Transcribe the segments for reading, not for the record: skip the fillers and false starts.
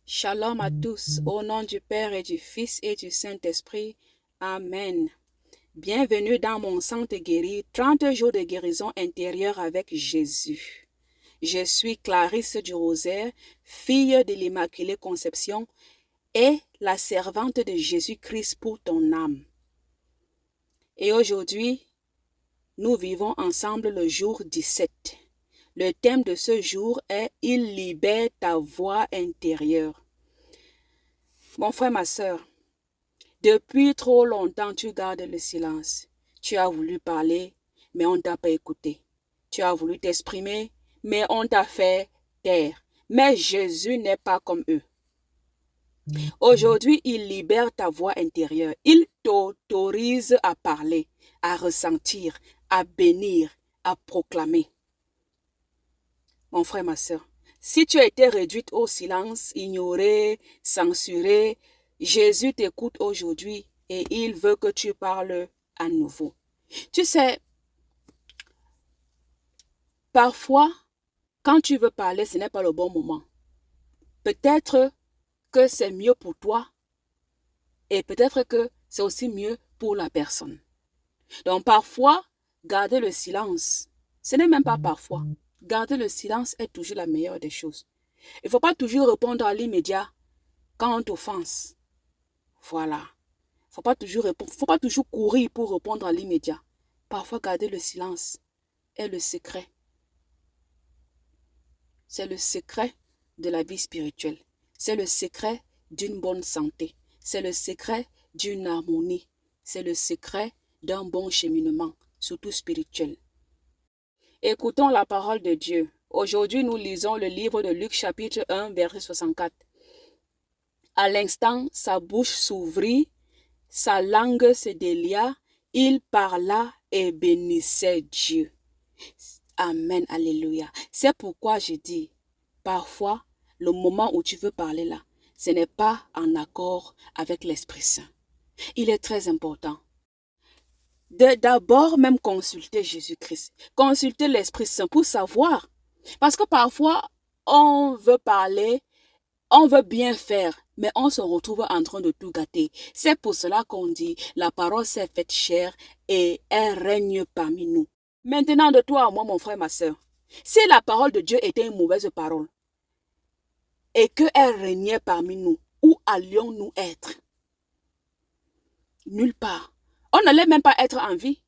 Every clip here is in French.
Shalom à tous, au nom du Père et du Fils et du Saint-Esprit. Amen. Bienvenue dans mon centre guéri, 30 jours de guérison intérieure avec Jésus. Je suis Clarisse du Rosaire, fille de l'Immaculée Conception et la servante de Jésus-Christ pour ton âme. Et aujourd'hui, nous vivons ensemble le jour 17. Le thème de ce jour est « Il libère ta voix intérieure ». Mon frère, ma soeur, depuis trop longtemps, tu gardes le silence. Tu as voulu parler, mais on ne t'a pas écouté. Tu as voulu t'exprimer, mais on t'a fait taire. Mais Jésus n'est pas comme eux. Aujourd'hui, il libère ta voix intérieure. Il t'autorise à parler, à ressentir, à bénir, à proclamer. Mon frère, ma soeur, si tu as été réduite au silence, ignorée, censurée, Jésus t'écoute aujourd'hui et il veut que tu parles à nouveau. Tu sais, parfois, quand tu veux parler, ce n'est pas le bon moment. Peut-être que c'est mieux pour toi et peut-être que c'est aussi mieux pour la personne. Donc parfois, garder le silence, ce n'est même pas parfois. Garder le silence est toujours la meilleure des choses. Il ne faut pas toujours répondre à l'immédiat quand on t'offense. Voilà. Il ne faut pas toujours courir pour répondre à l'immédiat. Parfois, garder le silence est le secret. C'est le secret de la vie spirituelle. C'est le secret d'une bonne santé. C'est le secret d'une harmonie. C'est le secret d'un bon cheminement, surtout spirituel. Écoutons la parole de Dieu. Aujourd'hui, nous lisons le livre de Luc chapitre 1, verset 64. À l'instant, sa bouche s'ouvrit, sa langue se délia, il parla et bénissait Dieu. Amen, alléluia. C'est pourquoi je dis, parfois, le moment où tu veux parler là, ce n'est pas en accord avec l'Esprit Saint. Il est très important d'abord même consulter Jésus-Christ, consulter l'Esprit Saint pour savoir. Parce que parfois, on veut parler, on veut bien faire, mais on se retrouve en train de tout gâter. C'est pour cela qu'on dit, la parole s'est faite chair et elle règne parmi nous. Maintenant, de toi à moi, mon frère, ma soeur, si la parole de Dieu était une mauvaise parole et qu'elle régnait parmi nous, où allions-nous être? Nulle part. On n'allait même pas être en vie.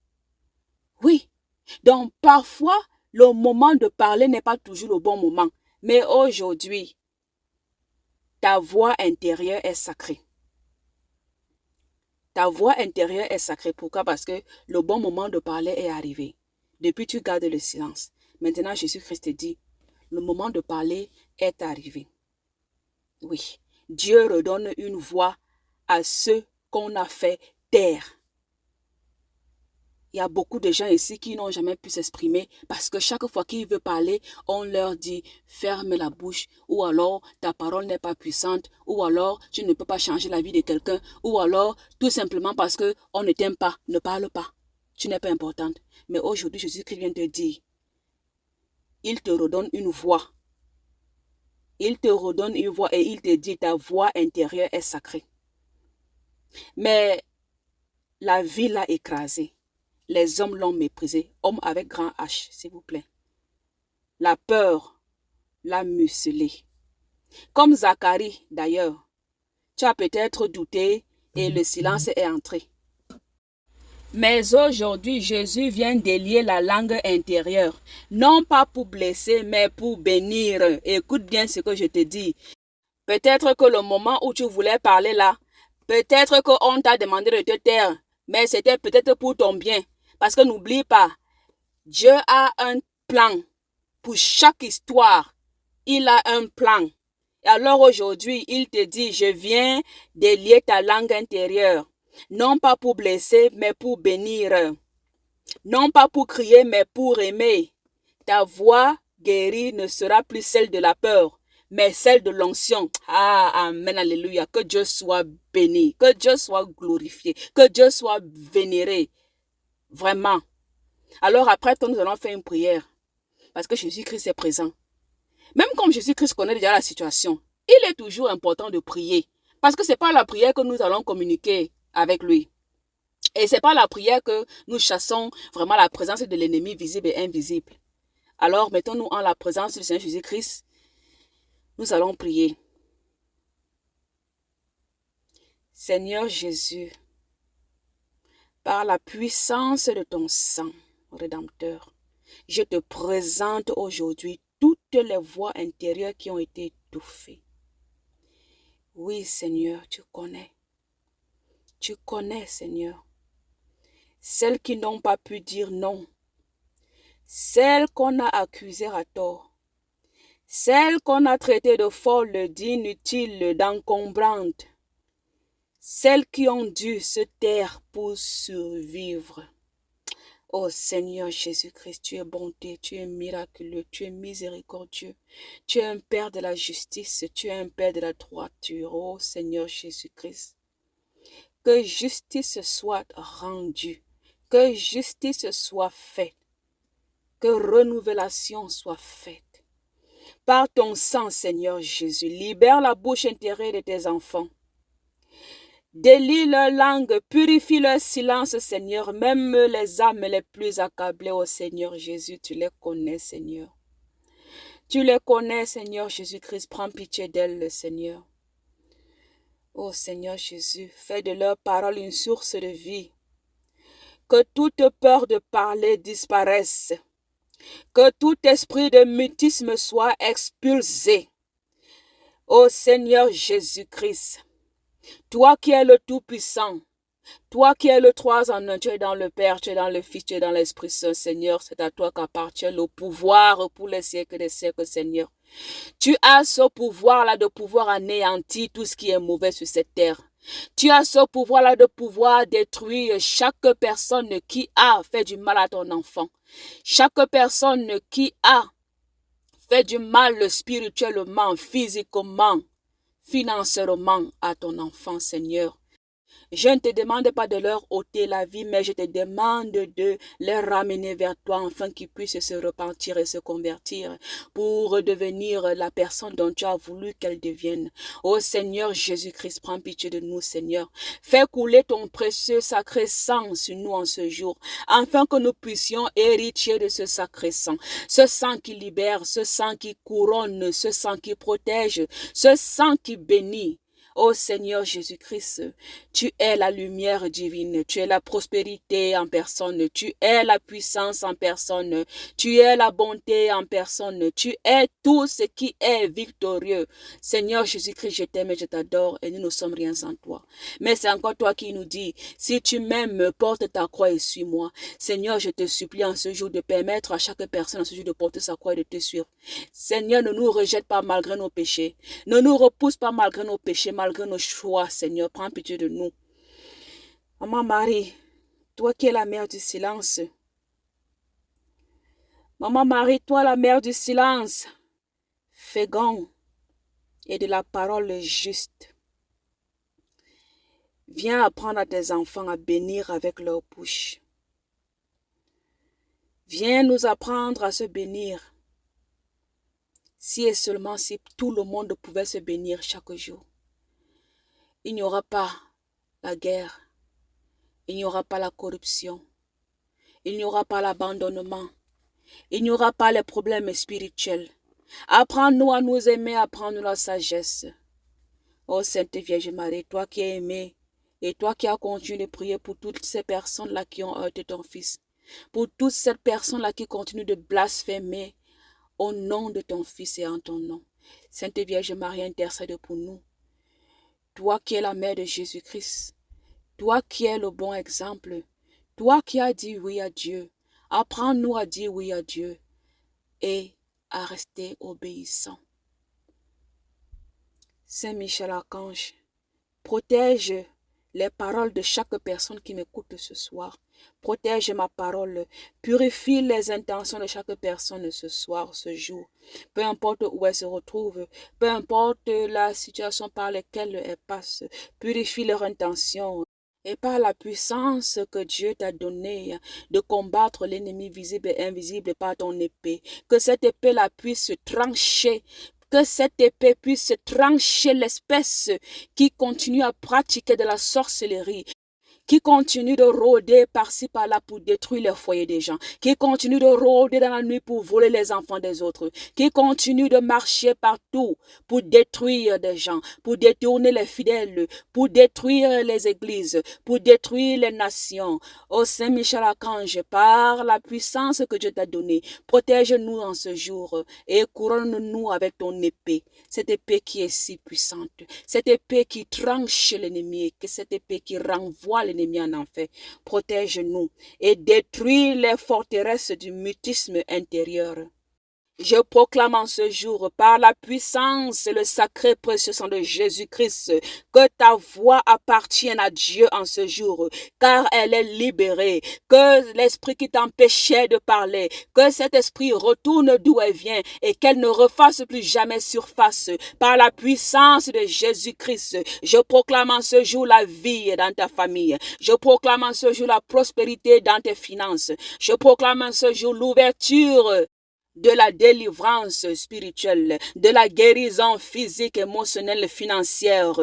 Oui. Donc, parfois, le moment de parler n'est pas toujours le bon moment. Mais aujourd'hui, ta voix intérieure est sacrée. Ta voix intérieure est sacrée. Pourquoi? Parce que le bon moment de parler est arrivé. Depuis, tu gardes le silence. Maintenant, Jésus-Christ te dit, le moment de parler est arrivé. Oui. Dieu redonne une voix à ceux qu'on a fait taire. Il y a beaucoup de gens ici qui n'ont jamais pu s'exprimer parce que chaque fois qu'ils veulent parler, on leur dit ferme la bouche ou alors ta parole n'est pas puissante ou alors tu ne peux pas changer la vie de quelqu'un ou alors tout simplement parce qu'on ne t'aime pas, ne parle pas. Tu n'es pas importante. Mais aujourd'hui, Jésus-Christ vient te dire, il te redonne une voix. Il te redonne une voix et il te dit ta voix intérieure est sacrée. Mais la vie l'a écrasé. Les hommes l'ont méprisé. Homme avec grand H, s'il vous plaît. La peur l'a muselé. Comme Zacharie, d'ailleurs. Tu as peut-être douté et le silence est entré. Mais aujourd'hui, Jésus vient délier la langue intérieure. Non pas pour blesser, mais pour bénir. Écoute bien ce que je te dis. Peut-être que le moment où tu voulais parler là, peut-être qu'on t'a demandé de te taire, mais c'était peut-être pour ton bien. Parce que n'oublie pas, Dieu a un plan pour chaque histoire. Il a un plan. Et alors aujourd'hui, il te dit, je viens délier ta langue intérieure. Non pas pour blesser, mais pour bénir. Non pas pour crier, mais pour aimer. Ta voix guérie ne sera plus celle de la peur, mais celle de l'onction. Ah, amen, alléluia. Que Dieu soit béni, que Dieu soit glorifié, que Dieu soit vénéré. Vraiment. Alors après, nous allons faire une prière. Parce que Jésus-Christ est présent. Même comme Jésus-Christ connaît déjà la situation. il est toujours important de prier. Parce que ce n'est pas la prière que nous allons communiquer avec lui. Et ce n'est pas la prière que nous chassons vraiment la présence de l'ennemi visible et invisible. Alors, mettons-nous en la présence du Seigneur Jésus-Christ. Nous allons prier. Seigneur Jésus, par la puissance de ton sang rédempteur, je te présente aujourd'hui toutes les voix intérieures qui ont été étouffées. Oui, Seigneur, tu connais. Tu connais, Seigneur. Celles qui n'ont pas pu dire non. Celles qu'on a accusées à tort. Celles qu'on a traitées de folles, d'inutiles, d'encombrantes. Celles qui ont dû se taire pour survivre. Oh Seigneur Jésus-Christ, tu es bonté, tu es miraculeux, tu es miséricordieux. Tu es un Père de la justice, tu es un Père de la droiture. Oh Seigneur Jésus-Christ, que justice soit rendue, que justice soit faite, que renouvellation soit faite. Par ton sang, Seigneur Jésus, libère la bouche intérieure de tes enfants. Délie leur langue, purifie leur silence, Seigneur. Même les âmes les plus accablées, oh Seigneur Jésus, tu les connais, Seigneur. Tu les connais, Seigneur Jésus-Christ. Prends pitié d'elles, Seigneur. Oh Seigneur Jésus, fais de leurs paroles une source de vie. Que toute peur de parler disparaisse. Que tout esprit de mutisme soit expulsé. Ô Seigneur Jésus-Christ, toi qui es le Tout-Puissant, toi qui es le Trois en un, tu es dans le Père, tu es dans le Fils, tu es dans l'Esprit Saint, Seigneur, c'est à toi qu'appartient le pouvoir pour les siècles des siècles, Seigneur. Tu as ce pouvoir-là de pouvoir anéantir tout ce qui est mauvais sur cette terre. Tu as ce pouvoir-là de pouvoir détruire chaque personne qui a fait du mal à ton enfant. Chaque personne qui a fait du mal spirituellement, physiquement, financièrement à ton enfant, Seigneur. Je ne te demande pas de leur ôter la vie, mais je te demande de les ramener vers toi afin qu'ils puissent se repentir et se convertir pour devenir la personne dont tu as voulu qu'elles deviennent. Ô Seigneur Jésus-Christ, prends pitié de nous, Seigneur. Fais couler ton précieux sacré sang sur nous en ce jour, afin que nous puissions hériter de ce sacré sang. Ce sang qui libère, ce sang qui couronne, ce sang qui protège, ce sang qui bénit. Ô Seigneur Jésus-Christ, tu es la lumière divine, tu es la prospérité en personne, tu es la puissance en personne, tu es la bonté en personne, tu es tout ce qui est victorieux. Seigneur Jésus-Christ, je t'aime et je t'adore et nous ne sommes rien sans toi. Mais c'est encore toi qui nous dis, si tu m'aimes, porte ta croix et suis-moi. Seigneur, je te supplie en ce jour de permettre à chaque personne en ce jour de porter sa croix et de te suivre. Seigneur, ne nous rejette pas malgré nos péchés, ne nous repousse pas malgré nos péchés, malgré nos choix, Seigneur, prends pitié de nous. Maman Marie, toi qui es la mère du silence. Maman Marie, toi la mère du silence. Fais gang et de la parole juste. Viens apprendre à tes enfants à bénir avec leur bouche. Viens nous apprendre à se bénir. Si et seulement si tout le monde pouvait se bénir chaque jour. Il n'y aura pas la guerre. Il n'y aura pas la corruption. Il n'y aura pas l'abandonnement. Il n'y aura pas les problèmes spirituels. Apprends-nous à nous aimer, apprends-nous la sagesse. Ô Sainte Vierge Marie, toi qui es aimée, et toi qui as continué de prier pour toutes ces personnes-là qui ont heurté ton Fils, pour toutes ces personnes-là qui continuent de blasphémer au nom de ton Fils et en ton nom. Sainte Vierge Marie, intercède pour nous. Toi qui es la mère de Jésus-Christ, toi qui es le bon exemple, toi qui as dit oui à Dieu, apprends-nous à dire oui à Dieu et à rester obéissants. Saint Michel Archange, protège les paroles de chaque personne qui m'écoute ce soir. Protège ma parole. Purifie les intentions de chaque personne ce soir, ce jour. Peu importe où elle se retrouve, peu importe la situation par laquelle elle passe, purifie leur intention. Et par la puissance que Dieu t'a donnée de combattre l'ennemi visible et invisible par ton épée, que cette épée-là puisse trancher que cette épée puisse trancher l'espèce qui continue à pratiquer de la sorcellerie, qui continue de rôder par-ci par-là pour détruire les foyers des gens, qui continue de rôder dans la nuit pour voler les enfants des autres, qui continue de marcher partout pour détruire des gens, pour détourner les fidèles, pour détruire les églises, pour détruire les nations. Ô Saint Michel Archange, par la puissance que Dieu t'a donnée, protège-nous en ce jour et couronne-nous avec ton épée, cette épée qui est si puissante, cette épée qui tranche l'ennemi, cette épée qui renvoie l'ennemi en enfer. Protège-nous et détruis les forteresses du mutisme intérieur. Je proclame en ce jour, par la puissance et le sacré précieux sang de Jésus-Christ, que ta voix appartienne à Dieu en ce jour, car elle est libérée, que l'esprit qui t'empêchait de parler, que cet esprit retourne d'où elle vient et qu'elle ne refasse plus jamais surface. Par la puissance de Jésus-Christ, je proclame en ce jour la vie dans ta famille. Je proclame en ce jour la prospérité dans tes finances. Je proclame en ce jour l'ouverture de la délivrance spirituelle, de la guérison physique, émotionnelle, financière.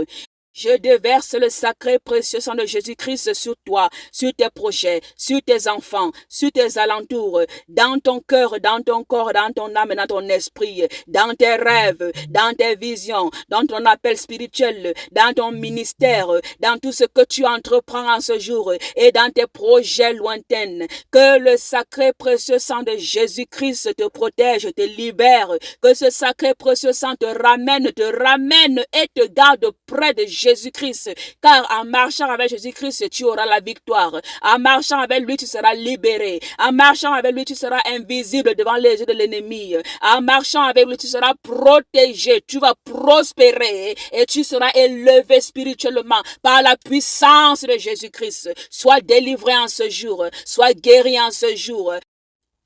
Je déverse le sacré précieux sang de Jésus-Christ sur toi, sur tes projets, sur tes enfants, sur tes alentours, dans ton cœur, dans ton corps, dans ton âme, dans ton esprit, dans tes rêves, dans tes visions, dans ton appel spirituel, dans ton ministère, dans tout ce que tu entreprends en ce jour et dans tes projets lointains. Que le sacré précieux sang de Jésus-Christ te protège, te libère, que ce sacré précieux sang te ramène et te garde près de Jésus-Christ, car en marchant avec Jésus-Christ, tu auras la victoire. En marchant avec lui, tu seras libéré. En marchant avec lui, tu seras invisible devant les yeux de l'ennemi. En marchant avec lui, tu seras protégé. Tu vas prospérer et tu seras élevé spirituellement par la puissance de Jésus-Christ. Sois délivré en ce jour. Sois guéri en ce jour.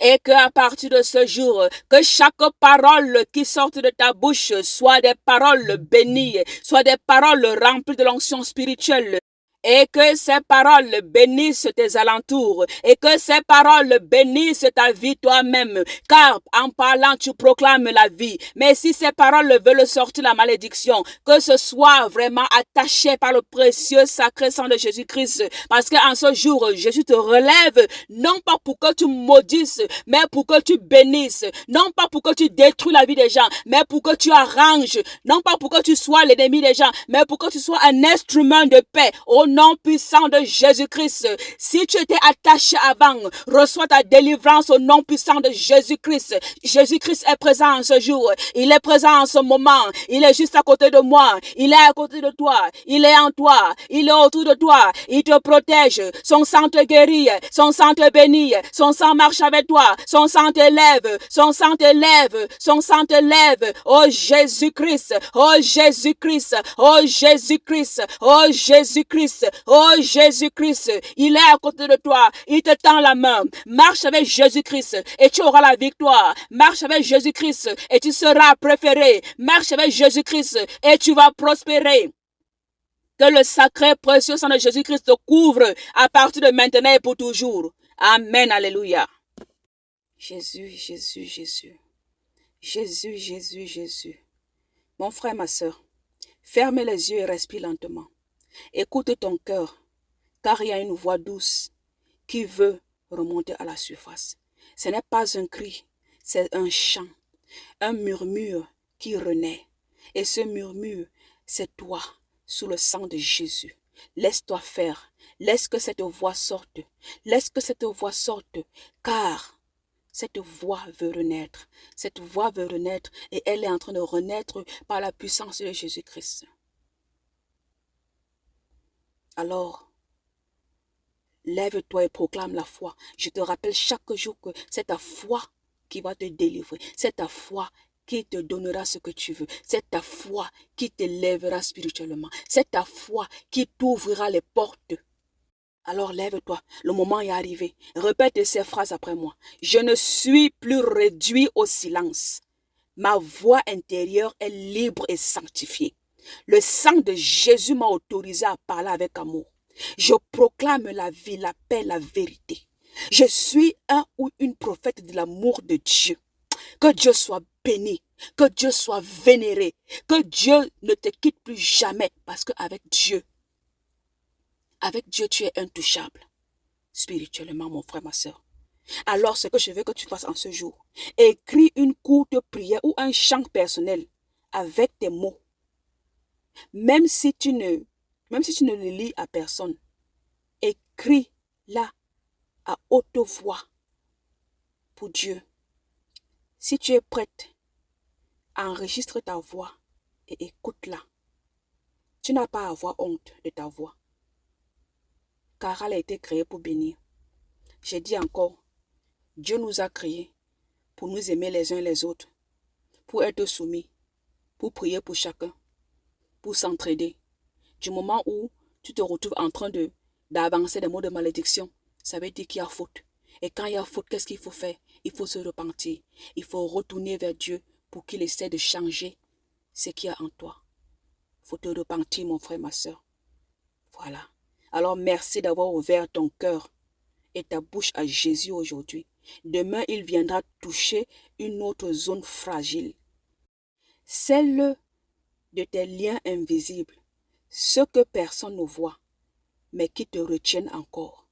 Et qu'à partir de ce jour, que chaque parole qui sorte de ta bouche soit des paroles bénies, soit des paroles remplies de l'onction spirituelle. Et que ces paroles bénissent tes alentours. Et que ces paroles bénissent ta vie toi-même. Car en parlant, tu proclames la vie. Mais si ces paroles veulent sortir la malédiction, que ce soit vraiment attaché par le précieux sacré sang de Jésus-Christ. Parce qu'en ce jour, Jésus te relève, non pas pour que tu maudisses, mais pour que tu bénisses. Non pas pour que tu détruis la vie des gens, mais pour que tu arranges. Non pas pour que tu sois l'ennemi des gens, mais pour que tu sois un instrument de paix. Au nom puissant de Jésus-Christ. Si tu étais attaché avant, reçois ta délivrance au nom puissant de Jésus-Christ. Jésus-Christ est présent en ce jour. Il est présent en ce moment. Il est juste à côté de moi. Il est à côté de toi. Il est en toi. Il est autour de toi. Il te protège. Son sang te guérit. Son sang te bénit. Son sang marche avec toi. Son sang t'élève. Son sang t'élève. Son sang t'élève. Oh Jésus-Christ. Oh Jésus-Christ. Oh Jésus-Christ. Oh Jésus-Christ. Oh Jésus-Christ, il est à côté de toi, il te tend la main. Marche avec Jésus-Christ et tu auras la victoire. Marche avec Jésus-Christ et tu seras préféré. Marche avec Jésus-Christ et tu vas prospérer. Que le sacré précieux sang de Jésus-Christ te couvre à partir de maintenant et pour toujours. Amen, alléluia. Jésus, Jésus, Jésus. Jésus, Jésus, Jésus. Mon frère, ma soeur, ferme les yeux et respire lentement. Écoute ton cœur, car il y a une voix douce qui veut remonter à la surface. Ce n'est pas un cri, c'est un chant, un murmure qui renaît. Et ce murmure, c'est toi, sous le sang de Jésus. Laisse-toi faire, laisse que cette voix sorte, laisse que cette voix sorte, car cette voix veut renaître. Cette voix veut renaître et elle est en train de renaître par la puissance de Jésus-Christ. Alors, lève-toi et proclame la foi. Je te rappelle chaque jour que c'est ta foi qui va te délivrer. C'est ta foi qui te donnera ce que tu veux. C'est ta foi qui t'élèvera spirituellement. C'est ta foi qui t'ouvrira les portes. Alors lève-toi, le moment est arrivé. Répète ces phrases après moi. Je ne suis plus réduit au silence. Ma voix intérieure est libre et sanctifiée. Le sang de Jésus m'a autorisé à parler avec amour. Je proclame la vie, la paix, la vérité. Je suis un ou une prophète de l'amour de Dieu. Que Dieu soit béni. Que Dieu soit vénéré. Que Dieu ne te quitte plus jamais. Parce qu'avec Dieu, tu es intouchable. Spirituellement, mon frère, ma soeur. Alors, ce que je veux que tu fasses en ce jour, écris une courte prière ou un chant personnel avec tes mots. Même si tu ne le lis à personne, écris-la à haute voix pour Dieu. Si tu es prête, enregistre ta voix et écoute-la. Tu n'as pas à avoir honte de ta voix, car elle a été créée pour bénir. J'ai dit encore, Dieu nous a créés pour nous aimer les uns les autres, pour être soumis, pour prier pour chacun, pour s'entraider. Du moment où tu te retrouves en train d'avancer des mots de malédiction, ça veut dire qu'il y a faute. Et quand il y a faute, qu'est-ce qu'il faut faire? Il faut se repentir. Il faut retourner vers Dieu pour qu'il essaie de changer ce qu'il y a en toi. Il faut te repentir, mon frère, ma soeur. Voilà. Alors, merci d'avoir ouvert ton cœur et ta bouche à Jésus aujourd'hui. Demain, il viendra toucher une autre zone fragile. Celle de tes liens invisibles, ceux que personne ne voit, mais qui te retiennent encore.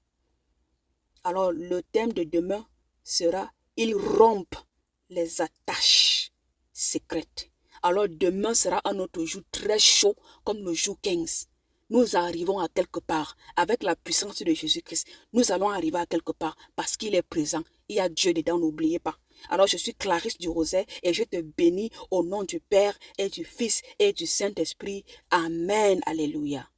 Alors, le thème de demain sera « Il rompt les attaches secrètes ». Alors, demain sera un autre jour très chaud comme le jour 15. Nous arrivons à quelque part avec la puissance de Jésus-Christ. Nous allons arriver à quelque part parce qu'il est présent. Il y a Dieu dedans, n'oubliez pas. Alors, je suis Clarisse du Rosaire et je te bénis au nom du Père et du Fils et du Saint-Esprit. Amen. Alléluia.